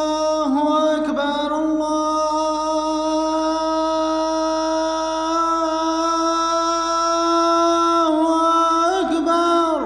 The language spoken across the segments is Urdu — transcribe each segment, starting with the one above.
الله أكبر الله أكبر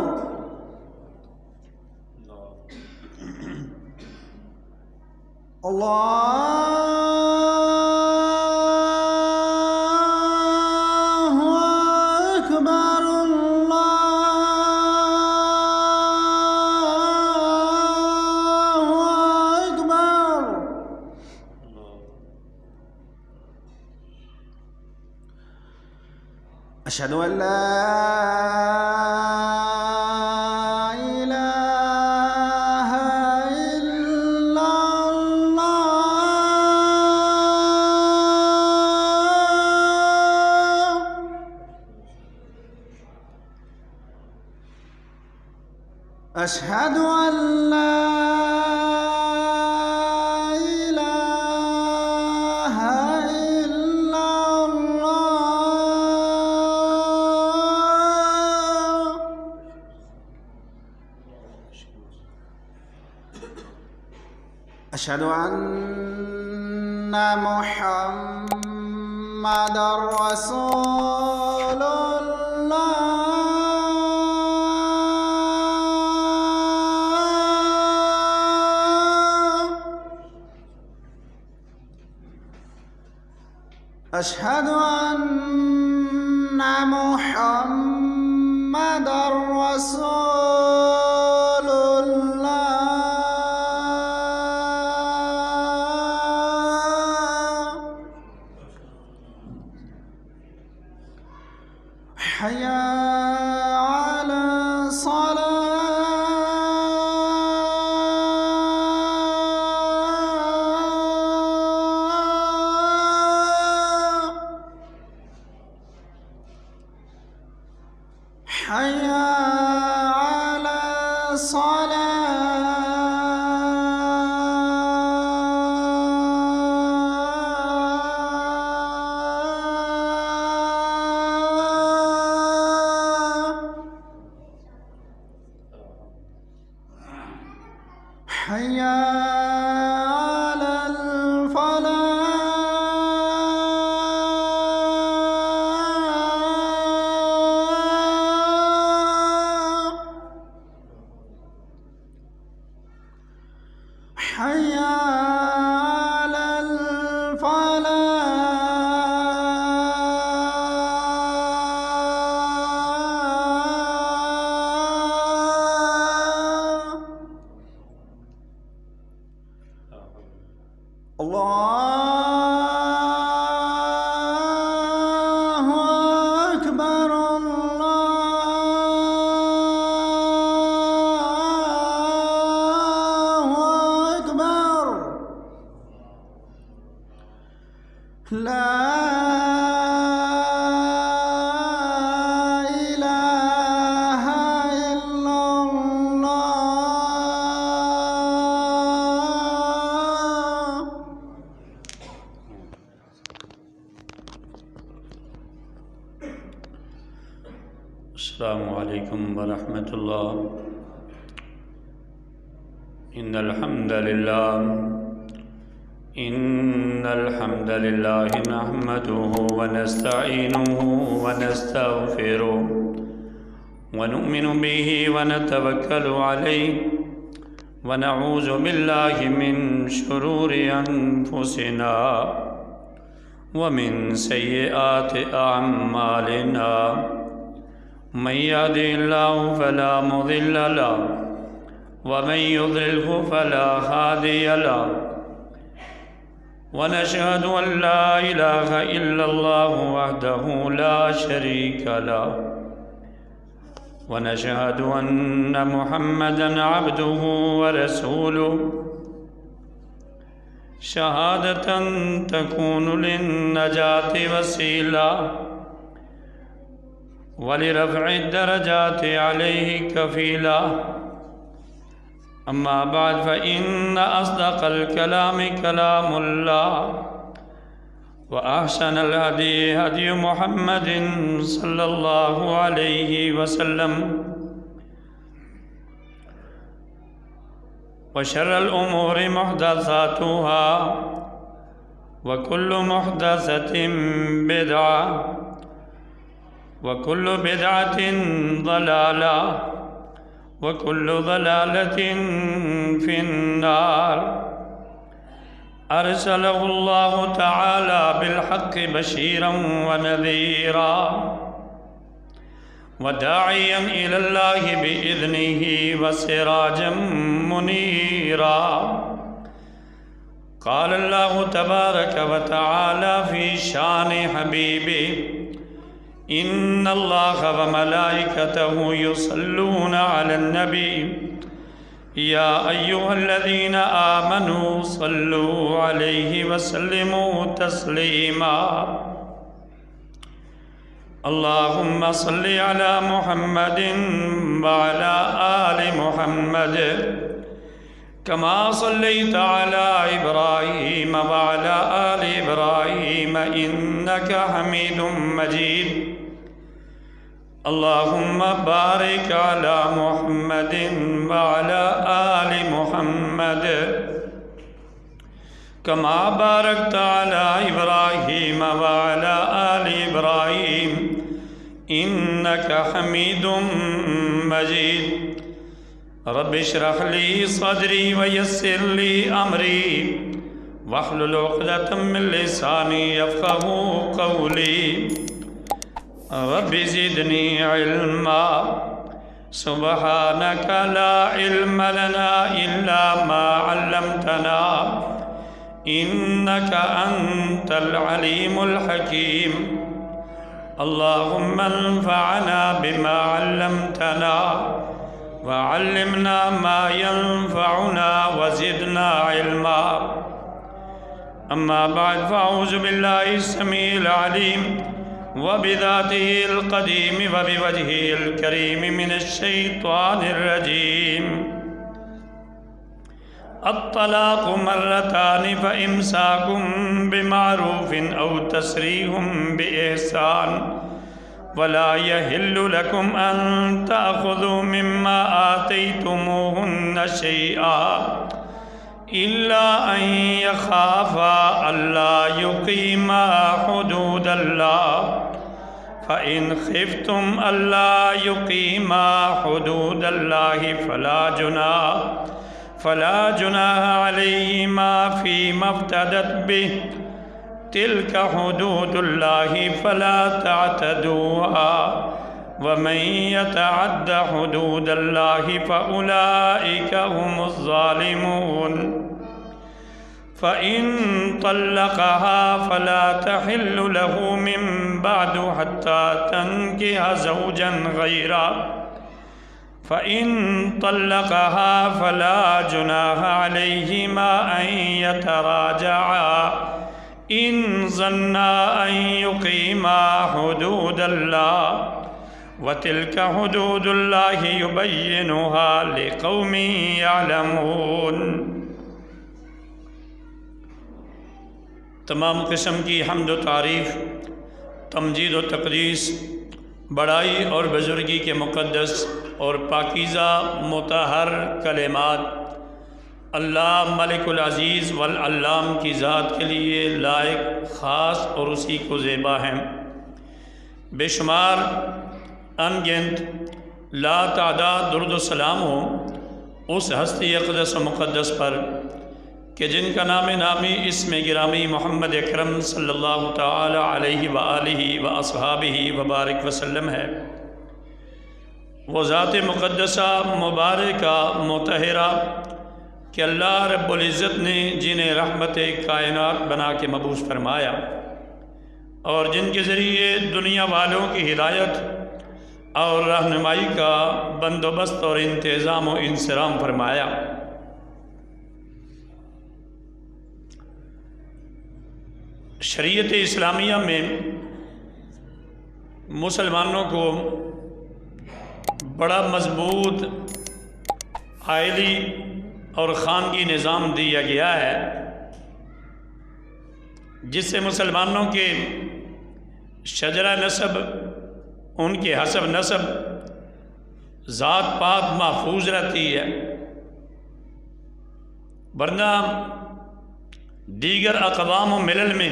أشهد أن لا إله إلا الله أشهد أن لا إله إلا الله أشهد أن محمدًا رسول الله أشهد أن محمدًا رسول الله حي على الصلاة حي على الصلاة حي على الفلاح حي على الفلاح الله أكبر الله أكبر لا إله إلا الله السلام عليكم ورحمة الله. إن الحمد لله نحمده ونستعينه ونستغفره ونؤمن به ونتوكل عليه ونعوذ بالله من شرور أنفسنا ومن سيئات أعمالنا من يهده الله فلا مضل له ومن يضلله فلا هادي له ونشهد أن لا إله إلا الله وحده لا شريك له ونشهد أن محمدًا عبده ورسوله شهادة تكون للنجاة وسيلة ولرفع الدرجات عليه كفيلا. أما بعد فإن أصدق الكلام كلام الله وأحسن الهدي هدي محمد صلى الله عليه وسلم وشر الأمور محدثاتها وكل محدثة بدعة وكل بدعة ضلالة وكل ضلالة في النار. أرسله الله تعالى بالحق بشيرا ونذيرا وداعيا إلى الله بإذنه وسراجا منيرا. قال الله تبارك وتعالى في شان حبيبه: إن الله وملائكته يصلون على النبي يا أيها الذين آمنوا صلوا عليه وسلموا تسليما. اللهم صل على محمد وعلى آل محمد كما صليت على إبراهيم وعلى آل إبراهيم إنك حميد مجيد. اللهم بارك على محمد وعلى آل محمد كما باركت على إبراهيم وعلى آل إبراهيم إنك حميد مجيد. رب اشرح لي صدري ويسر لي أمري واحلل عقدة من لساني يفقهوا قولي. رب زدني علما سبحانك لا علم لنا إلا ما علمتنا إنك أنت العليم الحكيم. اللهم انفعنا بما علمتنا وعلمنا ما ينفعنا وزدنا علما. أما بعد، فأعوذ بالله السميع العليم وبذاته القديم وبوجهه الكريم من الشيطان الرجيم. الطلاق مرتان فإمساك بمعروف أو تسريح بإحسان ولا يحل لكم أن تأخذوا مما آتيتموهن شيئا إلا أن يخافا ألا يقيما حدود الله. فإن خفتم ألا يقيما حدود الله فلا جناح عليهما فيما افتدت به. تلك حدود الله فلا تعتدوها ومن يتعد حدود الله فأولئك هم الظالمون. فإن طلقها فلا تحل له من بعد حتى تنكح زوجا غيره. فإن طلقها فلا جناح عليهما أن يتراجعا إن ظنا أن يقيما حدود الله. وتلك حدود الله يبينها لقوم يعلمون. تمام قسم کی حمد و تعریف، تمجید و تقدیس، بڑائی اور بزرگی کے مقدس اور پاکیزہ مطہر کلمات اللہ ملک العزیز والعلام کی ذات کے لیے لائق، خاص اور اسی کو زیبا ہیں. بے شمار انگنت لا تعداد درود و سلام ہو اس ہستی اقدس و مقدس پر کہ جن کا نام نامی اسم گرامی محمد اکرم صلی اللہ تعالی علیہ وآلہ واصحابہ وبارک وسلم ہے. وہ ذات مقدسہ مبارکہ مطہرہ کہ اللہ رب العزت نے جنہیں رحمت کائنات بنا کے مبعوث فرمایا اور جن کے ذریعے دنیا والوں کی ہدایت اور رہنمائی کا بندوبست اور انتظام و انصرام فرمایا. شریعت اسلامیہ میں مسلمانوں کو بڑا مضبوط عائلی اور خانگی نظام دیا گیا ہے. جس سے مسلمانوں کے شجرہ نسب، ان کے حسب نسب، ذات پات محفوظ رہتی ہے، ورنہ دیگر اقوام و ملل میں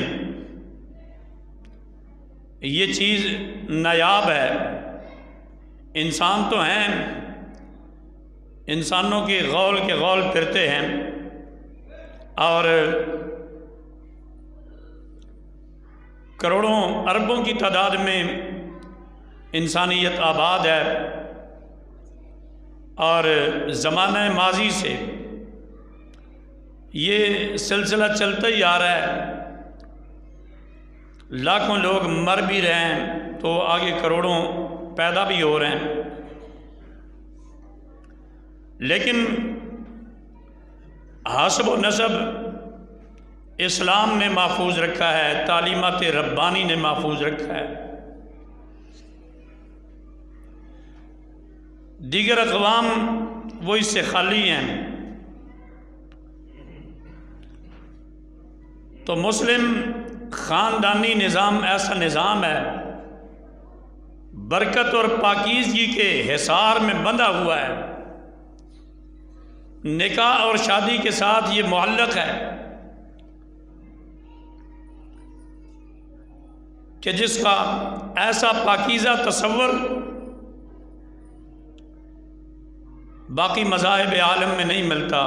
یہ چیز نایاب ہے۔ انسان تو ہیں، انسانوں کے غول پھرتے ہیں، اور کروڑوں اربوں کی تعداد میں انسانیت آباد ہے، اور زمانہ ماضی سے یہ سلسلہ چلتا ہی آ رہا ہے۔ لاکھوں لوگ مر بھی رہے ہیں تو آگے کروڑوں پیدا بھی ہو رہے ہیں، لیکن حسب و نسب اسلام نے محفوظ رکھا ہے، تعلیمات ربانی نے محفوظ رکھا ہے۔ دیگر اقوام وہ اس سے خالی ہیں۔ تو مسلم خاندانی نظام ایسا نظام ہے، برکت اور پاکیزگی کے حصار میں بندھا ہوا ہے، نکاح اور شادی کے ساتھ یہ معلق ہے کہ جس کا ایسا پاکیزہ تصور باقی مذاہب عالم میں نہیں ملتا۔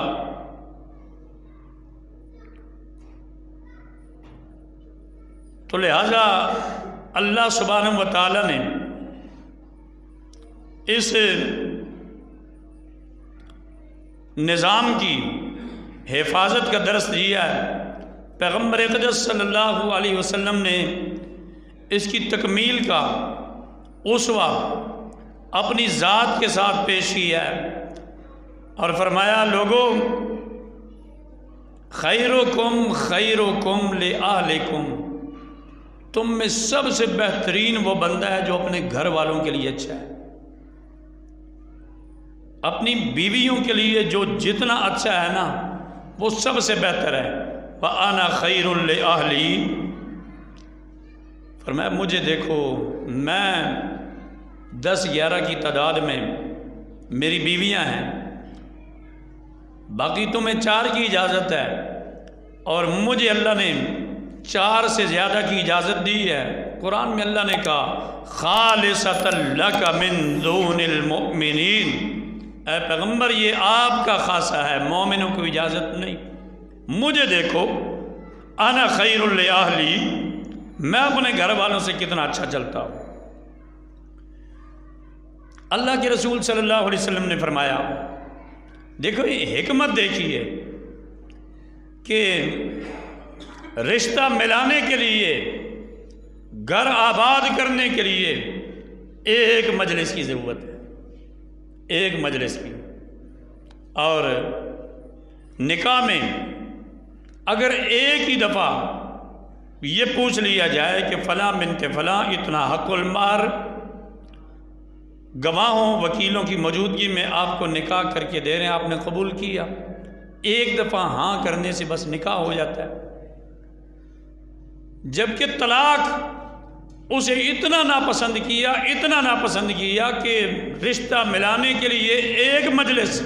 تو لہذا اللہ سبحانہ و تعالی نے اس نظام کی حفاظت کا درس دیا ہے۔ پیغمبر اقدس صلی اللہ علیہ وسلم نے اس کی تکمیل کا اسوہ اپنی ذات کے ساتھ پیش کیا ہے، اور فرمایا لوگوں خیرکم خیرکم لأہلکم، تم میں سب سے بہترین وہ بندہ ہے جو اپنے گھر والوں کے لیے اچھا ہے، اپنی بیویوں کے لیے جو جتنا اچھا ہے نا وہ سب سے بہتر ہے۔ وَأَنَا خَيْرٌ لِأَهْلِي، فرمایا مجھے دیکھو، میں 10-11 کی تعداد میں میری بیویاں ہیں، باقی تمہیں 4 کی اجازت ہے، اور مجھے اللہ نے 4 سے زیادہ کی اجازت دی ہے۔ قرآن میں اللہ نے کہا خالصۃ لک من دون المؤمنین، اے پیغمبر یہ آپ کا خاصہ ہے، مومنوں کو اجازت نہیں۔ مجھے دیکھو، انا خیر لأہلی، میں اپنے گھر والوں سے کتنا اچھا چلتا ہوں۔ اللہ کے رسول صلی اللہ علیہ وسلم نے فرمایا، دیکھو یہ حکمت دیکھیے کہ رشتہ ملانے کے لیے، گھر آباد کرنے کے لیے ایک مجلس کی ضرورت ہے، ایک مجلس کی۔ اور نکاح میں اگر ایک ہی دفعہ یہ پوچھ لیا جائے کہ فلاں بنت فلاں اتنا حق المہر، گواہوں وکیلوں کی موجودگی میں آپ کو نکاح کر کے دے رہے ہیں، آپ نے قبول کیا، ایک دفعہ ہاں کرنے سے بس نکاح ہو جاتا ہے۔ جبکہ طلاق اسے اتنا ناپسند کیا کہ رشتہ ملانے کے لیے ایک مجلس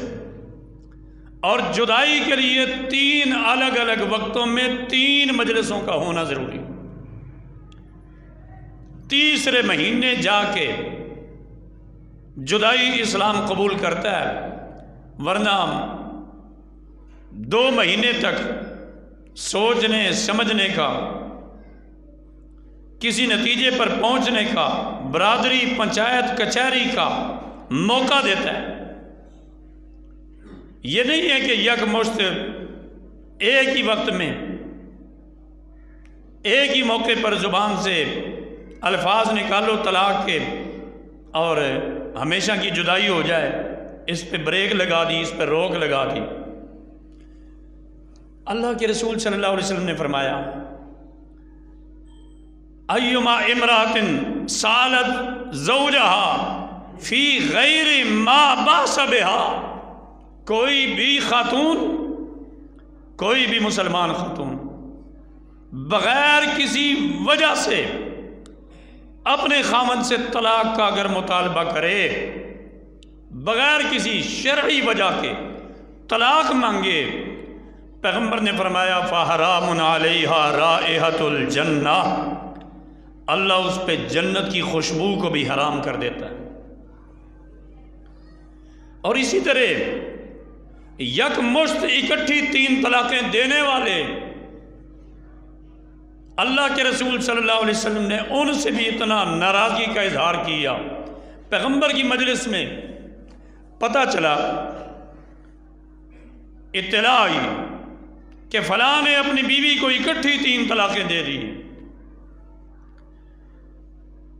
اور جدائی کے لیے 3 الگ الگ وقتوں میں 3 مجلسوں کا ہونا ضروری۔ تیسرے مہینے جا کے جدائی اسلام قبول کرتا ہے، ورنہ 2 مہینے تک سوچنے سمجھنے کا، کسی نتیجے پر پہنچنے کا، برادری پنچایت کچہری کا موقع دیتا ہے۔ یہ نہیں ہے کہ یک مشت ایک ہی وقت میں ایک ہی موقع پر زبان سے الفاظ نکالو طلاق کے اور ہمیشہ کی جدائی ہو جائے، اس پہ بریک لگا دی، اس پہ روک لگا دی۔ اللہ کے رسول صلی اللہ علیہ وسلم نے فرمایا ایما امرات سالت زوجہا فی غیر ما باس بہا، کوئی بھی مسلمان خاتون بغیر کسی وجہ سے اپنے خاوند سے طلاق کا اگر مطالبہ کرے، بغیر کسی شرعی وجہ کے طلاق مانگے، پیغمبر نے فرمایا فحرام علیہا رائحۃ الجنہ، اللہ اس پہ جنت کی خوشبو کو بھی حرام کر دیتا ہے۔ اور اسی طرح یک مشت اکٹھی 3 طلاقیں دینے والے، اللہ کے رسول صلی اللہ علیہ وسلم نے ان سے بھی اتنا ناراضگی کا اظہار کیا۔ پیغمبر کی مجلس میں پتہ چلا، اطلاع آئی کہ فلاں نے اپنی بیوی کو اکٹھی 3 طلاقیں دے دی۔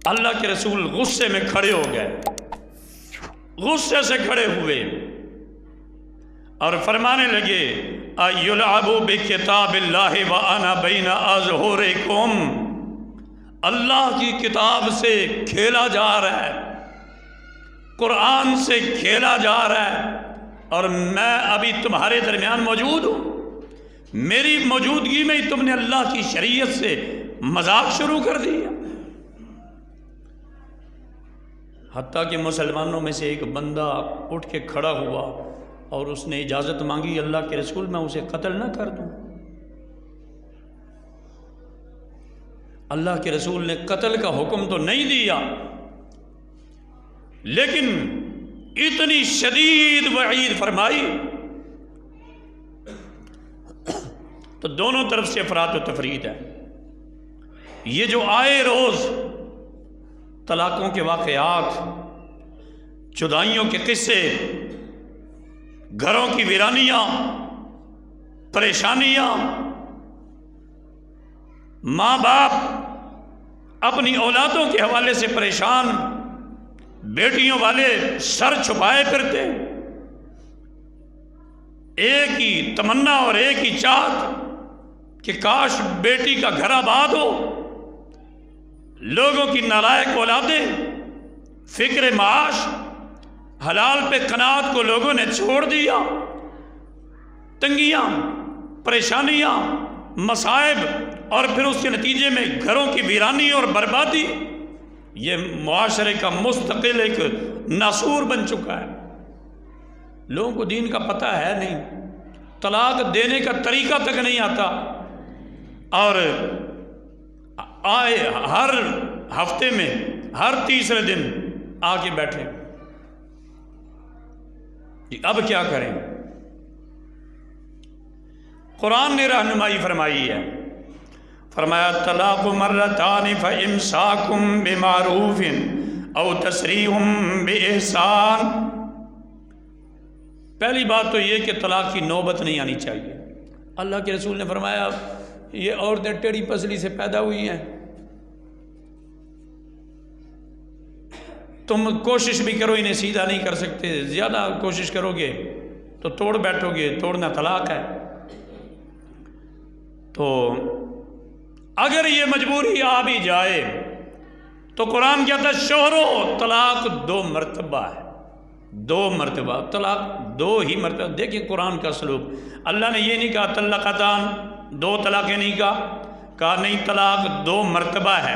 اللہ کے رسول غصے میں کھڑے ہو گئے، غصے سے کھڑے ہوئے اور فرمانے لگے ایلعب بکتاب اللہ وانا بین اظہرکم، اللہ کی کتاب سے کھیلا جا رہا ہے، قرآن سے کھیلا جا رہا ہے، اور میں ابھی تمہارے درمیان موجود ہوں، میری موجودگی میں ہی تم نے اللہ کی شریعت سے مذاق شروع کر دیا۔ حتیٰ کہ مسلمانوں میں سے ایک بندہ اٹھ کے کھڑا ہوا اور اس نے اجازت مانگی، اللہ کے رسول میں اسے قتل نہ کر دوں۔ اللہ کے رسول نے قتل کا حکم تو نہیں دیا، لیکن اتنی شدید وعید فرمائی تو دونوں طرف سے افراد و تفرید ہے۔ یہ جو آئے روز طلاقوں کے واقعات، جدائیوں کے قصے، گھروں کی ویرانیاں، پریشانیاں، ماں باپ اپنی اولادوں کے حوالے سے پریشان، بیٹیوں والے سر چھپائے پھرتے، ایک ہی تمنا اور ایک ہی چاہت کہ کاش بیٹی کا گھر آباد ہو، لوگوں کی نالائق اولادیں، فکر معاش، حلال پہ قناعت کو لوگوں نے چھوڑ دیا، تنگیاں، پریشانیاں، مصائب، اور پھر اس کے نتیجے میں گھروں کی ویرانی اور بربادی، یہ معاشرے کا مستقل ایک ناسور بن چکا ہے۔ لوگوں کو دین کا پتہ ہے نہیں، طلاق دینے کا طریقہ تک نہیں آتا، اور آئے ہر ہفتے میں ہر تیسرے دن آ کے بیٹھے کہ اب کیا کریں۔ قرآن نے رہنمائی فرمائی ہے، فرمایا طلاق مرتان فامساکم بمعروف او تسریح باحسان۔ پہلی بات تو یہ کہ طلاق کی نوبت نہیں آنی چاہیے۔ اللہ کے رسول نے فرمایا یہ عورتیں ٹیڑھی پسلی سے پیدا ہوئی ہیں، تم کوشش بھی کرو انہیں سیدھا نہیں کر سکتے، زیادہ کوشش کرو گے تو توڑ بیٹھو گے، توڑنا طلاق ہے۔ تو اگر یہ مجبوری آ بھی جائے تو قرآن کہتا ہے شوہروں طلاق 2 مرتبہ ہے، 2 مرتبہ طلاق، 2 ہی مرتبہ۔ دیکھیں قرآن کا سلوک، اللہ نے یہ نہیں کہا طلقتان، 2 طلاقیں نہیں کہا نہیں، طلاق 2 مرتبہ ہے۔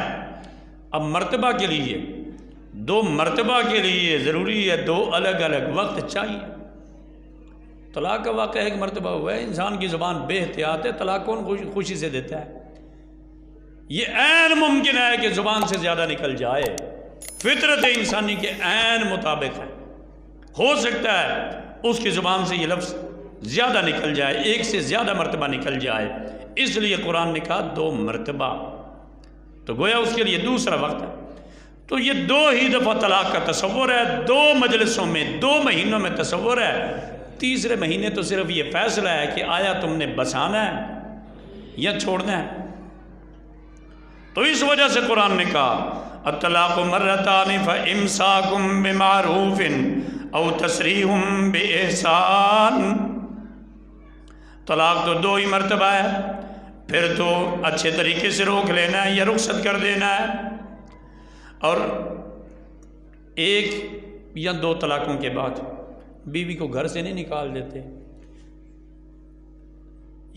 اب مرتبہ کے لیے 2 مرتبہ کے لیے ضروری ہے 2 الگ الگ وقت چاہیے۔ طلاق کا واقعہ 1 مرتبہ ہوا ہے، انسان کی زبان بے احتیاط ہے، طلاق کون خوشی سے دیتا ہے؟ یہ عین ممکن ہے کہ زبان سے زیادہ نکل جائے، فطرت انسانی کے عین مطابق ہے، ہو سکتا ہے اس کی زبان سے یہ لفظ زیادہ نکل جائے، 1 سے زیادہ مرتبہ نکل جائے، اس لیے قرآن نے کہا 2 مرتبہ، تو گویا اس کے لیے دوسرا وقت ہے۔ تو یہ 2 ہی دفعہ طلاق کا تصور ہے، 2 مجلسوں میں، 2 مہینوں میں تصور ہے، تیسرے مہینے تو صرف یہ فیصلہ ہے کہ آیا تم نے بسانا ہے یا چھوڑنا ہے۔ تو اس وجہ سے قرآن نے کہا الطلاق مرتان فامساکم بمعروف او تسریح باحسان۔ طلاق تو 2 ہی مرتبہ ہے، پھر تو اچھے طریقے سے روک لینا ہے یا رخصت کر دینا ہے، اور 1 یا 2 طلاقوں کے بعد بیوی کو گھر سے نہیں نکال دیتے،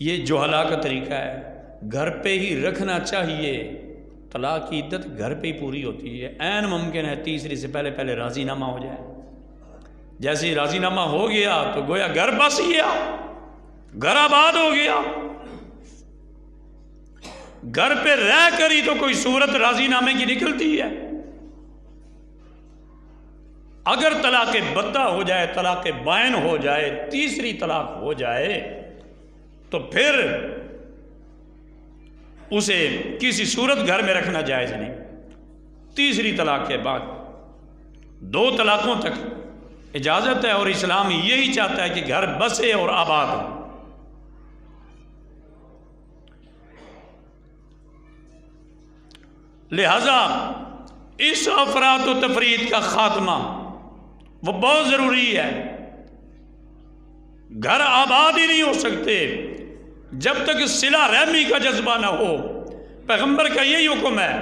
یہ جہلا کا طریقہ ہے۔ گھر پہ ہی رکھنا چاہیے. طلاق کی عدت گھر پہ ہی پوری ہوتی ہے. عین ممکن ہے تیسری سے پہلے راضی نامہ ہو جائے. جیسے ہی راضی نامہ ہو گیا تو گویا گھر بس گیا, گھر آباد ہو گیا. گھر پہ رہ کر ہی تو کوئی صورت راضی نامے کی نکلتی ہے. اگر طلاق بتہ ہو جائے, طلاق بائن ہو جائے, تیسری طلاق ہو جائے تو پھر اسے کسی صورت گھر میں رکھنا جائز نہیں. تیسری طلاق کے بعد 2 طلاقوں تک اجازت ہے, اور اسلام یہی چاہتا ہے کہ گھر بسے اور آباد ہو. لہذا اس افراط و تفرید کا خاتمہ وہ بہت ضروری ہے. گھر آباد ہی نہیں ہو سکتے جب تک صلہ رحمی کا جذبہ نہ ہو. پیغمبر کا یہی حکم ہے.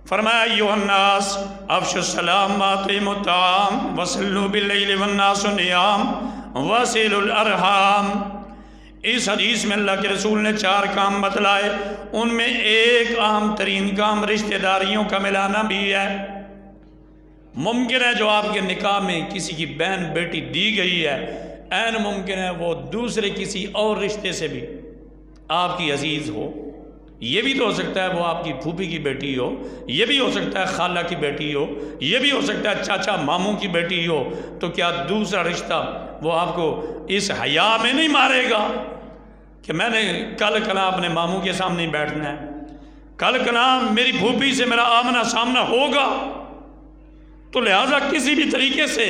فرمایا ایھا الناس افشوا السلام واطعموا الطعام وصلوا باللیل والناس نیام وصلوا الارحام. اس حدیث میں اللہ کے رسول نے 4 کام بتلائے. ان میں ایک اہم ترین کام رشتہ داریوں کا ملانا بھی ہے. ممکن ہے جو آپ کے نکاح میں کسی کی بہن بیٹی دی گئی ہے, عین ممکن ہے وہ دوسرے کسی اور رشتے سے بھی آپ کی عزیز ہو. یہ بھی تو ہو سکتا ہے وہ آپ کی پھوپھی کی بیٹی ہو, یہ بھی ہو سکتا ہے خالہ کی بیٹی ہو, یہ بھی ہو سکتا ہے چاچا ماموں کی بیٹی ہو. تو کیا دوسرا رشتہ وہ آپ کو اس حیا میں نہیں مارے گا کہ میں نے کل کلا اپنے ماموں کے سامنے ہی بیٹھنا ہے, کل کلا میری پھوپھی سے میرا آمنا سامنا ہوگا. تو لہٰذا کسی بھی طریقے سے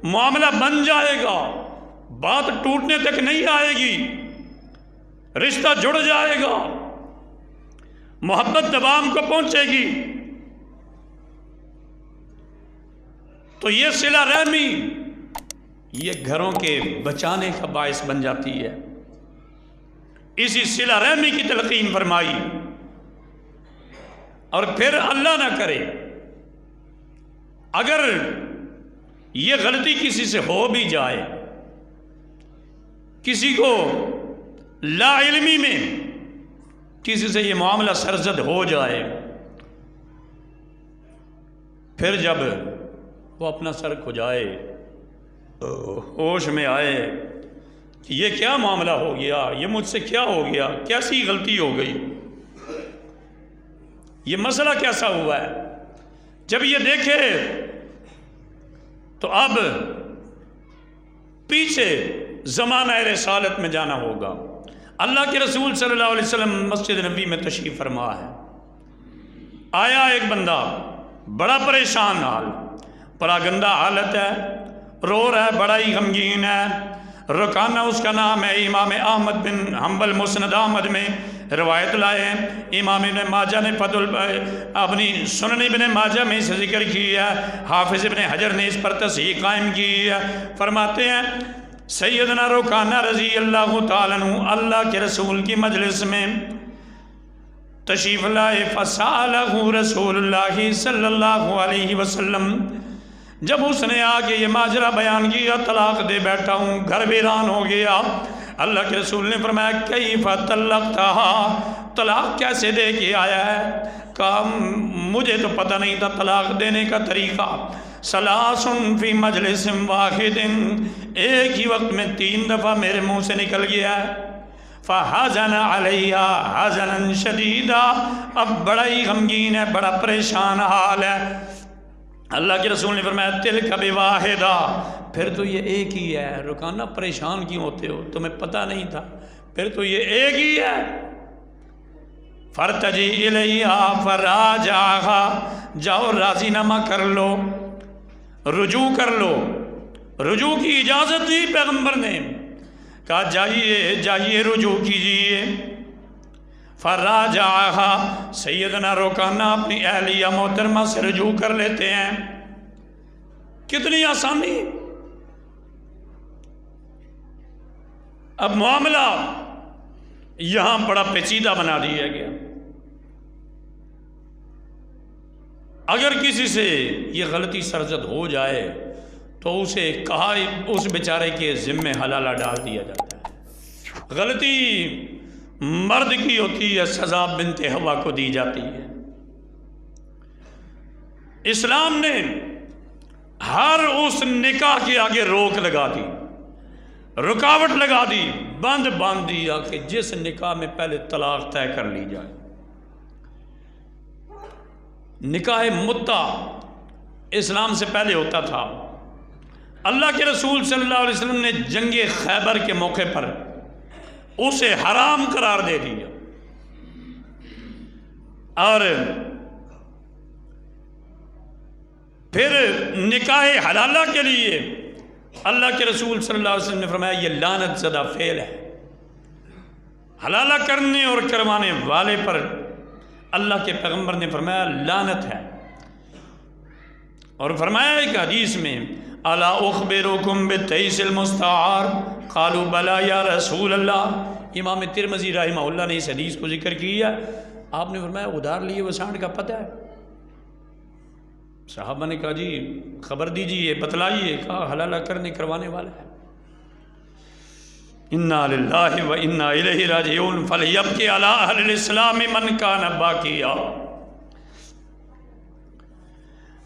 معاملہ بن جائے گا, بات ٹوٹنے تک نہیں آئے گی, رشتہ جڑ جائے گا, محبت دوام کو پہنچے گی. تو یہ صلہ رحمی یہ گھروں کے بچانے کا باعث بن جاتی ہے. اسی صلہ رحمی کی تلقین فرمائی. اور پھر اللہ نہ کرے اگر یہ غلطی کسی سے ہو بھی جائے, کسی کو لا علمی میں کسی سے یہ معاملہ سرزد ہو جائے, پھر جب وہ اپنا سر کھجائے, ہوش میں آئے کہ یہ کیا معاملہ ہو گیا, یہ مجھ سے کیا ہو گیا, کیسی غلطی ہو گئی, یہ مسئلہ کیسا ہوا ہے. جب یہ دیکھے تو اب پیچھے زمانہ رسالت میں جانا ہوگا. اللہ کے رسول صلی اللہ علیہ وسلم مسجد نبی میں تشریف فرما ہے. آیا ایک بندہ بڑا پریشان حال, بڑا گندہ حالت ہے, رو رہا ہے, بڑا ہی غمگین ہے. رکانہ اس کا نام ہے. امام احمد بن حنبل مسند احمد میں روایت لائے ہیں. امام ابن ماجہ نے اپنی سنن ابن ماجہ میں اسے ذکر کیا ہے. حافظ ابن حجر نے اس پر تصحیح قائم کی ہے. فرماتے ہیں سیدنا رکانہ رضی اللہ تعالیٰ عنہ اللہ کے رسول کی مجلس میں تشریف لائے. فسألہ رسول اللہ صلی اللہ علیہ وسلم, جب اس نے آگے یہ ماجرا بیان کیا, طلاق دے بیٹھا ہوں, گھر ویران ہو گیا. اللہ کے رسول نے فرمایا کیف طلقتہا, طلاق کیسے دے کے آیا ہے؟ کہا مجھے تو پتہ نہیں تھا طلاق دینے کا طریقہ. ثلاث فی مجلس واحد, ایک ہی وقت میں 3 دفعہ میرے منہ سے نکل گیا ہے. فحزن علیہا حزنا شدیدا, اب بڑا ہی غمگین ہے, بڑا پریشان حال ہے. اللہ کے رسول نے فرمایا تلک بواحدہ, پھر تو یہ ایک ہی ہے. رکانہ پریشان کیوں ہوتے ہو, تمہیں پتہ نہیں تھا, پھر تو یہ ایک ہی ہے. فرتجی الیہا فراجعہا, جاؤ راضی نامہ کر لو, رجوع کر لو. رجوع کی اجازت دی پیغمبر نے, کہا جائیے جائیے رجوع کیجیے. فراجعہا, سیدنا رکانہ اپنی اہلیہ محترمہ سے رجوع کر لیتے ہیں. کتنی آسانی. اب معاملہ یہاں بڑا پیچیدہ بنا دیا گیا. اگر کسی سے یہ غلطی سرزد ہو جائے تو اسے کہا اس بیچارے کے ذمے حلالہ ڈال دیا جاتا ہے. غلطی مرد کی ہوتی ہے سزا بنت حوا کو دی جاتی ہے۔ اسلام نے ہر اس نکاح کے آگے روک لگا دی، رکاوٹ لگا دی، باندھ دیا کہ جس نکاح میں پہلے طلاق طے کر لی جائے۔ نکاح متع اسلام سے پہلے ہوتا تھا۔ اللہ کے رسول صلی اللہ علیہ وسلم نے جنگ خیبر کے موقع پر اسے حرام قرار دے دیا، اور پھر نکاح حلالہ کے لیے اللہ کے رسول صلی اللہ علیہ وسلم نے فرمایا یہ لعنت زدہ فعل ہے۔ حلالہ کرنے اور کروانے والے پر اللہ کے پیغمبر نے فرمایا لعنت ہے، اور فرمایا ایک حدیث میں الا اخبرکم بالتیس المستعار قالوا بلا یا رسول اللہ۔ امام ترمذی رحمہ اللہ نے اس حدیث کو ذکر کیا، آپ نے فرمایا ادھار لیے وسانڈ کا پتہ ہے؟ صحابہ نے کہا جی خبر دیجیے، بتلائیے۔ کہا حلالہ کرنے کروانے والا ہے۔ انا للہ و انا الیہ راجعون فلیبکی علی اہل الاسلام من کان باقیا۔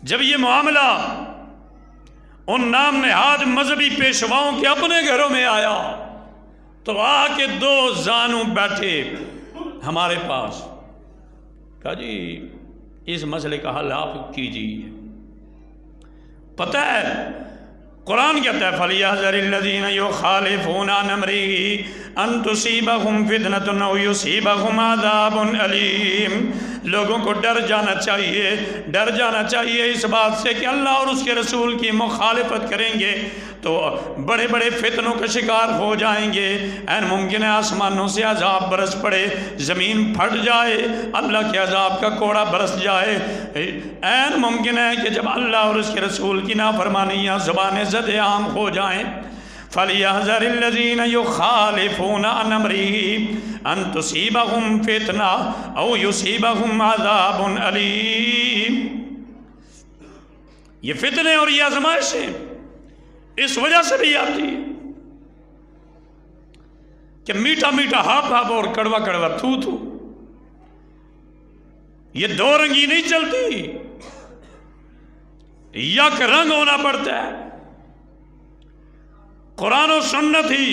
جب یہ معاملہ ان نام نہاد مذہبی پیشواؤں کے اپنے گھروں میں آیا تو آ کے دو زانو بیٹھے ہمارے پاس، کہا جی اس مسئلے کا حل آپ کیجیے۔ پتہ ہے قرآن کہتا ہے فَلْيَحْذَرِ الَّذِينَ يُخَالِفُونَ عَنْ أَمْرِهِ أَن تُصِيبَهُمْ فِتْنَةٌ أَوْ يُصِيبَهُمْ عَذَابٌ أَلِيمٌ۔ لوگوں کو ڈر جانا چاہیے اس بات سے کہ اللہ اور اس کے رسول کی مخالفت کریں گے تو بڑے بڑے فتنوں کا شکار ہو جائیں گے۔ این ممکن ہے آسمانوں سے عذاب برس پڑے، زمین پھٹ جائے، اللہ کے عذاب کا کوڑا برس جائے۔ این ممکن ہے کہ جب اللہ اور اس کے رسول کی نافرمانیاں زبان زد عام ہو جائیں۔ فَلْيَحْذَرِ الَّذِينَ يُخَالِفُونَ عَنْ أَمْرِهِ أَن تُصِيبَهُمْ فِتْنَةٌ أَوْ يُصِيبَهُمْ عَذَابٌ أَلِيمٌ۔ یہ فتنے اور یہ آزمائشیں اس وجہ سے بھی آتی ہے کہ میٹھا میٹھا ہاپ ہاپ اور کڑوا کڑوا تھو تھو، یہ دو رنگی نہیں چلتی، یک رنگ ہونا پڑتا ہے۔ قرآن و سنت ہی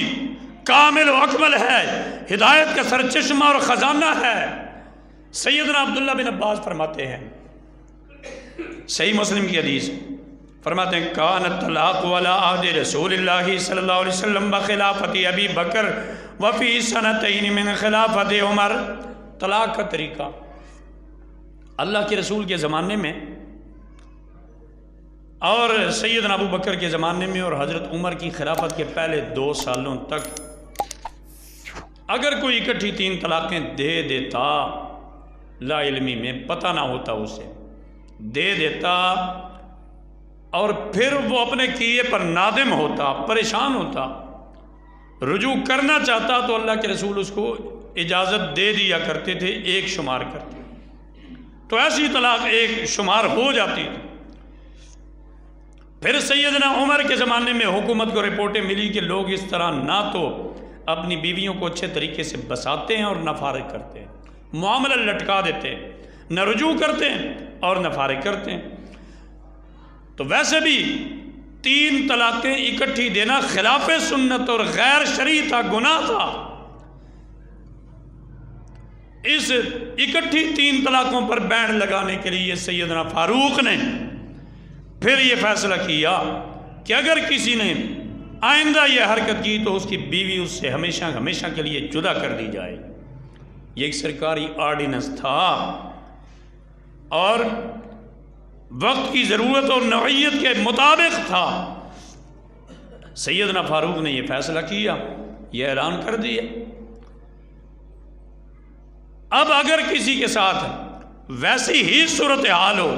کامل و اکمل ہے، ہدایت کا سرچشمہ اور خزانہ ہے۔ سیدنا عبداللہ بن عباس فرماتے ہیں، صحیح مسلم کی حدیث فرماتے ہیں کان الطلاق علی عہد رسول اللہ صلی اللہ علیہ وسلم بخلافت ابی بکر وفی سنتین من خلافت عمر۔ طلاق کا طریقہ اللہ کے رسول کے زمانے میں اور سیدنا ابو بکر کے زمانے میں اور حضرت عمر کی خلافت کے پہلے 2 سالوں تک اگر کوئی اکٹھی 3 طلاقیں دے دیتا، لا علمی میں پتہ نہ ہوتا، اسے دے دیتا اور پھر وہ اپنے کیے پر نادم ہوتا، پریشان ہوتا، رجوع کرنا چاہتا تو اللہ کے رسول اس کو اجازت دے دیا کرتے تھے، 1 شمار کرتے، تو ایسی طلاق 1 شمار ہو جاتی تھی۔ پھر سیدنا عمر کے زمانے میں حکومت کو رپورٹیں ملی کہ لوگ اس طرح نہ تو اپنی بیویوں کو اچھے طریقے سے بساتے ہیں اور نہ فارغ کرتے ہیں، معاملہ لٹکا دیتے ہیں، نہ رجوع کرتے ہیں اور نہ فارغ کرتے ہیں۔ تو ویسے بھی 3 طلاقیں اکٹھی دینا خلاف سنت اور غیر شرعی تھا، گناہ تھا۔ اس اکٹھی 3 طلاقوں پر بین لگانے کے لیے سیدنا فاروق نے پھر یہ فیصلہ کیا کہ اگر کسی نے آئندہ یہ حرکت کی تو اس کی بیوی اس سے ہمیشہ ہمیشہ کے لیے جدا کر دی جائے۔ یہ ایک سرکاری آرڈیننس تھا اور وقت کی ضرورت اور نوعیت کے مطابق تھا۔ سیدنا فاروق نے یہ فیصلہ کیا، یہ اعلان کر دیا۔ اب اگر کسی کے ساتھ ویسی ہی صورتحال ہو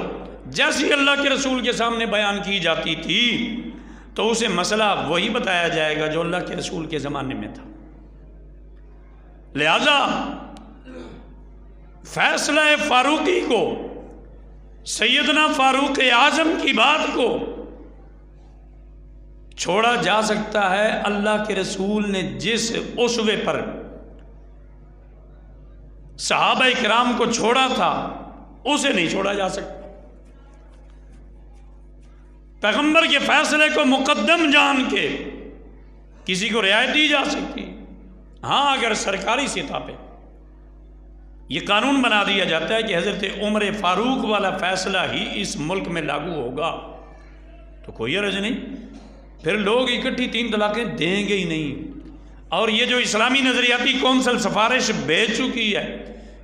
جیسی اللہ کے رسول کے سامنے بیان کی جاتی تھی تو اسے مسئلہ وہی بتایا جائے گا جو اللہ کے رسول کے زمانے میں تھا۔ لہذا فیصلہ فاروقی کو، سیدنا فاروق اعظم کی بات کو چھوڑا جا سکتا ہے اللہ کے رسول نے جس اسوے پر صحابہ کرام کو چھوڑا تھا اسے نہیں چھوڑا جا سکتا۔ پیغمبر کے فیصلے کو مقدم جان کے کسی کو رعایت دی جا سکتی، ہاں اگر سرکاری سطح پہ یہ قانون بنا دیا جاتا ہے کہ حضرت عمر فاروق والا فیصلہ ہی اس ملک میں لاگو ہوگا تو کوئی حرج نہیں، پھر لوگ اکٹھی 3 طلاقیں دیں گے ہی نہیں۔ اور یہ جو اسلامی نظریاتی کونسل سفارش بھیج چکی ہے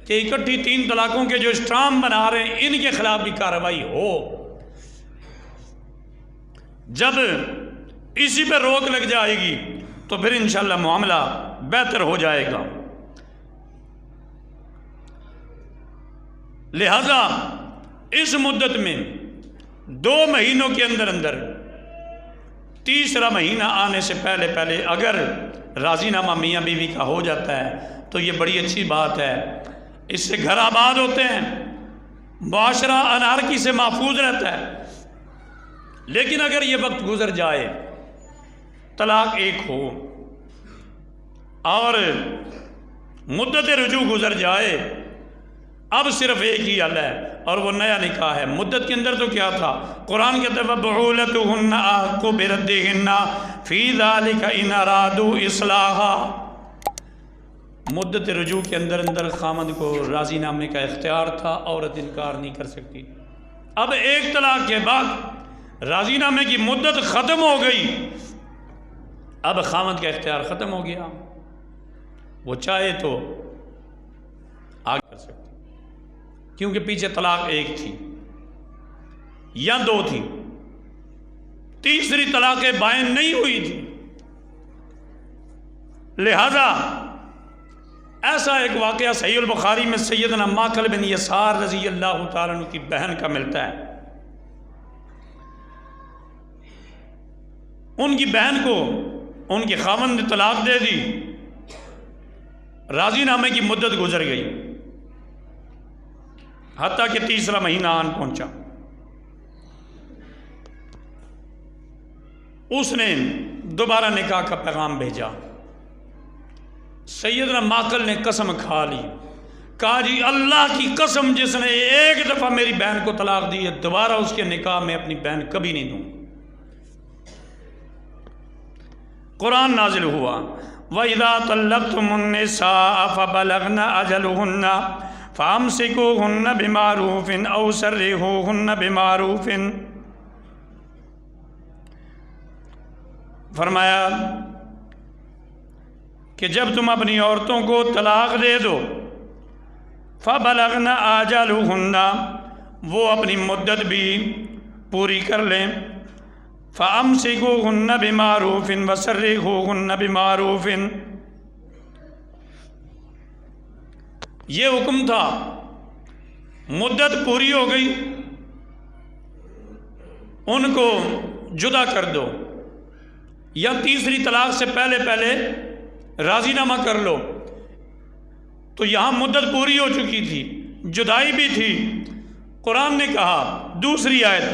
کہ اکٹھی 3 طلاقوں کے جو اسٹرام بنا رہے ہیں ان کے خلاف بھی کارروائی ہو، جب اسی پہ روک لگ جائے گی تو پھر انشاءاللہ معاملہ بہتر ہو جائے گا۔ لہذا اس مدت میں 2 مہینوں کے اندر اندر تیسرا مہینہ آنے سے پہلے اگر راضی نامہ میاں بیوی کا ہو جاتا ہے تو یہ بڑی اچھی بات ہے، اس سے گھر آباد ہوتے ہیں، معاشرہ انارکی سے محفوظ رہتا ہے۔ لیکن اگر یہ وقت گزر جائے، طلاق 1 ہو اور مدت رجوع گزر جائے، اب صرف ایک ہی حل ہے اور وہ نیا نکاح ہے۔ مدت کے اندر تو کیا تھا؟ قرآن کے طرف بُعُولَتُهُنَّ أَحَقُّ بِرَدِّهِنَّ فِي ذَلِكَ إِنْ أَرَادُوا إِصْلَاحًا۔ مدت رجوع کے اندر خامند کو راضی نامے کا اختیار تھا، عورت انکار نہیں کر سکتی۔ اب 1 طلاق کے بعد راضی نامے کی مدت ختم ہو گئی، اب خامند کا اختیار ختم ہو گیا، وہ چاہے تو آگے کر سکتی، کیونکہ پیچھے طلاق 1 تھی یا 2 تھی، تیسری طلاق بائن نہیں ہوئی تھی۔ لہذا ایسا ایک واقعہ صحیح البخاری میں سیدنا ماقل بن یسار رضی اللہ تعالیٰ عنہ کی بہن کا ملتا ہے۔ ان کی بہن کو ان کے خاوند نے طلاق دے دی، راضی نامے کی مدت گزر گئی، حتیٰ کہ تیسرا مہینہ آن پہنچا۔ اس نے دوبارہ نکاح کا پیغام بھیجا۔ سیدنا ماقل نے قسم کھا لی، کہا جی اللہ کی قسم جس نے 1 دفعہ میری بہن کو طلاق دی ہے، دوبارہ اس کے نکاح میں اپنی بہن کبھی نہیں دوں۔ قرآن نازل ہوا، وَإِذَا طَلَّقْتُمُ النِّسَاءَ فَبَلَغْنَ أَجَلُهُنَّ فَأَمْسِكُوهُنَّ بِمَعْرُوفٍ أَوْ سَرِّحُوهُنَّ بِمَعْرُوفٍ۔ فرمایا کہ جب تم اپنی عورتوں کو طلاق دے دو، فَبَلَغْنَ أَجَلُهُنَّ، وہ اپنی مدت بھی پوری کر لیں، فَأَمْسِكُوهُنَّ بِمَعْرُوفٍ وَسَرِّحُوهُنَّ بِمَعْرُوفٍ۔ یہ حکم تھا، مدت پوری ہو گئی، ان کو جدا کر دو، یا تیسری طلاق سے پہلے راضی نامہ کر لو۔ تو یہاں مدت پوری ہو چکی تھی، جدائی بھی تھی۔ قرآن نے کہا، دوسری آیت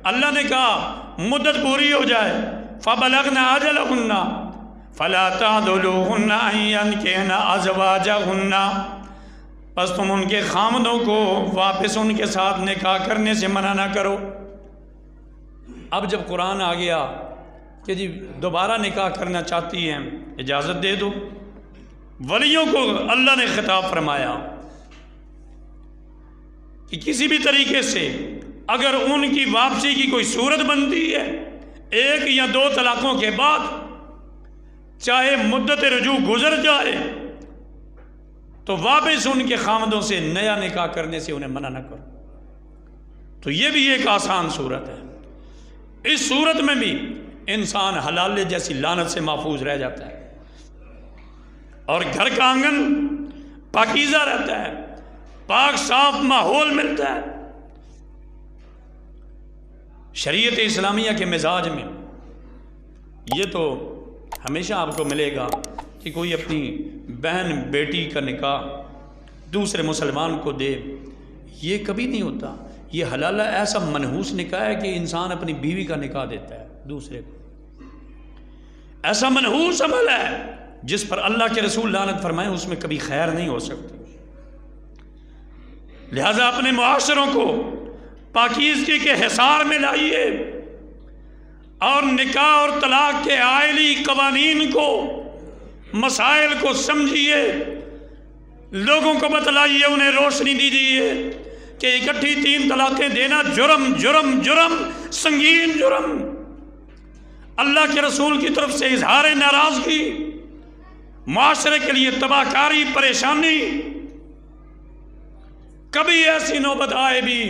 اللہ نے کہا مدت پوری ہو جائے، فَبَلَغْنَ أَجَلَهُنَّ فَلَا تَعْضُلُوهُنَّ أَن يَنكِحْنَ أَزْوَاجَهُنَّ، بس تم ان کے خامدوں کو واپس ان کے ساتھ نکاح کرنے سے منع نہ کرو۔ اب جب قرآن آ گیا کہ جی دوبارہ نکاح کرنا چاہتی ہیں اجازت دے دو، ولیوں کو اللہ نے خطاب فرمایا کہ کسی بھی طریقے سے اگر ان کی واپسی کی کوئی صورت بنتی ہے 1 یا 2 طلاقوں کے بعد، چاہے مدت رجوع گزر جائے، تو واپس ان کے خامدوں سے نیا نکاح کرنے سے انہیں منع نہ کرو۔ تو یہ بھی ایک آسان صورت ہے۔ اس صورت میں بھی انسان حلال جیسی لعنت سے محفوظ رہ جاتا ہے اور گھر کا آنگن پاکیزہ رہتا ہے، پاک صاف ماحول ملتا ہے۔ شریعت اسلامیہ کے مزاج میں یہ تو ہمیشہ آپ کو ملے گا کہ کوئی اپنی بہن بیٹی کا نکاح دوسرے مسلمان کو دے، یہ کبھی نہیں ہوتا۔ یہ حلالہ ایسا منحوس نکاح ہے کہ انسان اپنی بیوی کا نکاح دیتا ہے دوسرے کو، ایسا منحوس عمل ہے جس پر اللہ کے رسول لعنت فرمائے، اس میں کبھی خیر نہیں ہو سکتی۔ لہذا اپنے معاشروں کو پاکیزگی کے حصار میں لائیے اور نکاح اور طلاق کے آئلی قوانین کو، مسائل کو سمجھیے، لوگوں کو بتلائیے، انہیں روشنی دیجیے کہ اکٹھی 3 طلاقیں دینا جرم جرم جرم سنگین جرم، اللہ کے رسول کی طرف سے اظہار ناراضگی، معاشرے کے لیے تباہ کاری، پریشانی۔ کبھی ایسی نوبت آئے بھی،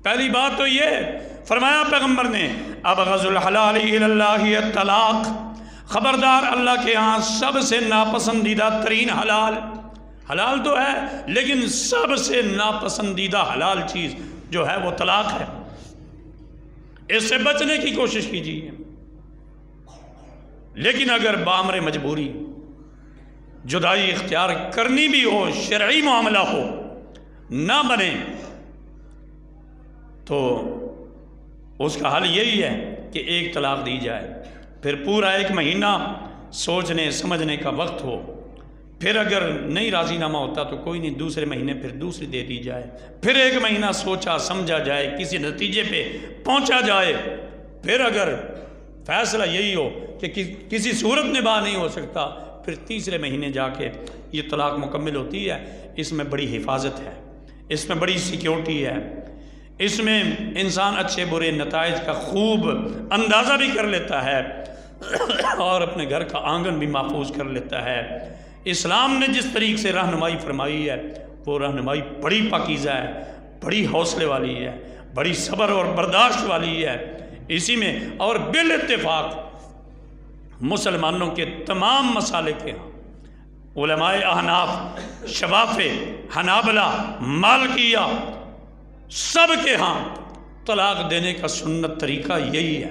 پہلی بات تو یہ فرمایا پیغمبر نے ابغض الحلال الی اللہ الطلاق، خبردار اللہ کے ہاں سب سے ناپسندیدہ ترین حلال، حلال تو ہے لیکن سب سے ناپسندیدہ حلال چیز جو ہے وہ طلاق ہے، اس سے بچنے کی کوشش کیجیے۔ لیکن اگر بامر مجبوری جدائی اختیار کرنی بھی ہو، شرعی معاملہ ہو، نہ بنے، تو اس کا حل یہی ہے کہ 1 طلاق دی جائے، پھر پورا 1 مہینہ سوچنے سمجھنے کا وقت ہو، پھر اگر نہیں راضی نامہ ہوتا تو کوئی نہیں، دوسرے مہینے پھر دوسری دے دی جائے، پھر 1 مہینہ سوچا سمجھا جائے، کسی نتیجے پہ پہنچا جائے، پھر اگر فیصلہ یہی ہو کہ کسی صورت میں نباہ نہیں ہو سکتا، پھر تیسرے مہینے جا کے یہ طلاق مکمل ہوتی ہے۔ اس میں بڑی حفاظت ہے، اس میں بڑی سیکیورٹی ہے، اس میں انسان اچھے برے نتائج کا خوب اندازہ بھی کر لیتا ہے اور اپنے گھر کا آنگن بھی محفوظ کر لیتا ہے۔ اسلام نے جس طریقے سے رہنمائی فرمائی ہے وہ رہنمائی بڑی پاکیزہ ہے، بڑی حوصلے والی ہے، بڑی صبر اور برداشت والی ہے۔ اسی میں اور بالاتفاق مسلمانوں کے تمام مسالک کے ہاں، علماء احناف، شوافع، حنابلہ، مالکیہ، سب کے ہاں طلاق دینے کا سنت طریقہ یہی ہے۔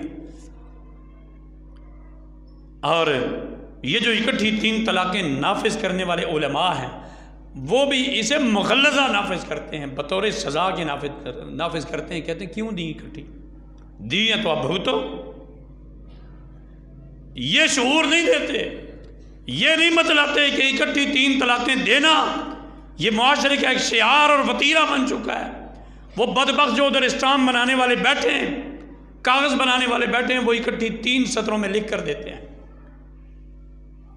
اور یہ جو اکٹھی 3 طلاقیں نافذ کرنے والے علماء ہیں وہ بھی اسے مغلظہ نافذ کرتے ہیں، بطور سزا کے نافذ کرتے ہیں۔ کہتے ہیں کیوں دی اکٹھی؟ دی ہیں تو اب بھگتو۔ یہ شعور نہیں دیتے، یہ نہیں بتلاتے کہ اکٹھی 3 طلاقیں دینا یہ معاشرے کا ایک شعار اور وتیرہ بن چکا ہے۔ وہ بدبخت جو ادھر اسٹامپ بنانے والے بیٹھے ہیں، کاغذ بنانے والے بیٹھے ہیں، وہ اکٹھی 3 سطروں میں لکھ کر دیتے ہیں،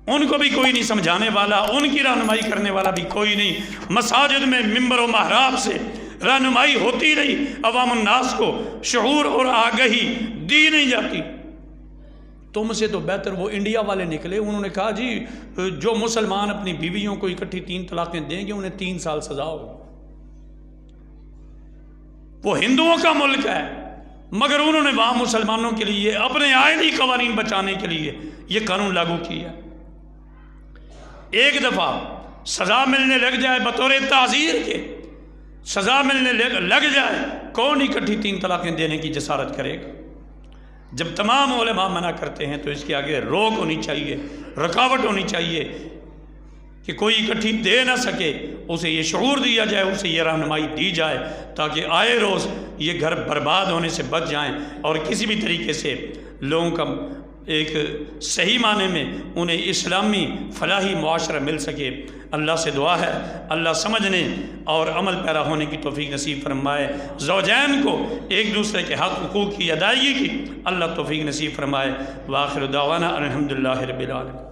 ان کو بھی کوئی نہیں سمجھانے والا، ان کی رہنمائی کرنے والا بھی کوئی نہیں۔ مساجد میں منبر و محراب سے رہنمائی ہوتی نہیں، عوام الناس کو شعور اور آگہی دی نہیں جاتی۔ تم سے تو بہتر وہ انڈیا والے نکلے، انہوں نے کہا جی جو مسلمان اپنی بیویوں کو اکٹھی 3 طلاقیں دیں گے انہیں 3 سال سزا ہوگی۔ وہ ہندوؤں کا ملک ہے مگر انہوں نے وہاں مسلمانوں کے لیے اپنے آئینی قوانین بچانے کے لیے یہ قانون لاگو کیا۔ ایک دفعہ سزا ملنے لگ جائے، بطور تعزیر کے سزا ملنے لگ جائے، کون اکٹھی 3 طلاقیں دینے کی جسارت کرے گا؟ جب تمام علماء منع کرتے ہیں تو اس کے آگے روک ہونی چاہیے، رکاوٹ ہونی چاہیے کہ کوئی اکٹھی دے نہ سکے، اسے یہ شعور دیا جائے، اسے یہ رہنمائی دی جائے تاکہ آئے روز یہ گھر برباد ہونے سے بچ جائیں اور کسی بھی طریقے سے لوگوں کا ایک صحیح معنی میں انہیں اسلامی فلاحی معاشرہ مل سکے۔ اللہ سے دعا ہے اللہ سمجھنے اور عمل پیرا ہونے کی توفیق نصیب فرمائے، زوجین کو ایک دوسرے کے حق حقوق کی ادائیگی کی اللہ توفیق نصیب فرمائے۔ وآخر دعوانا الحمدللہ رب العالمین۔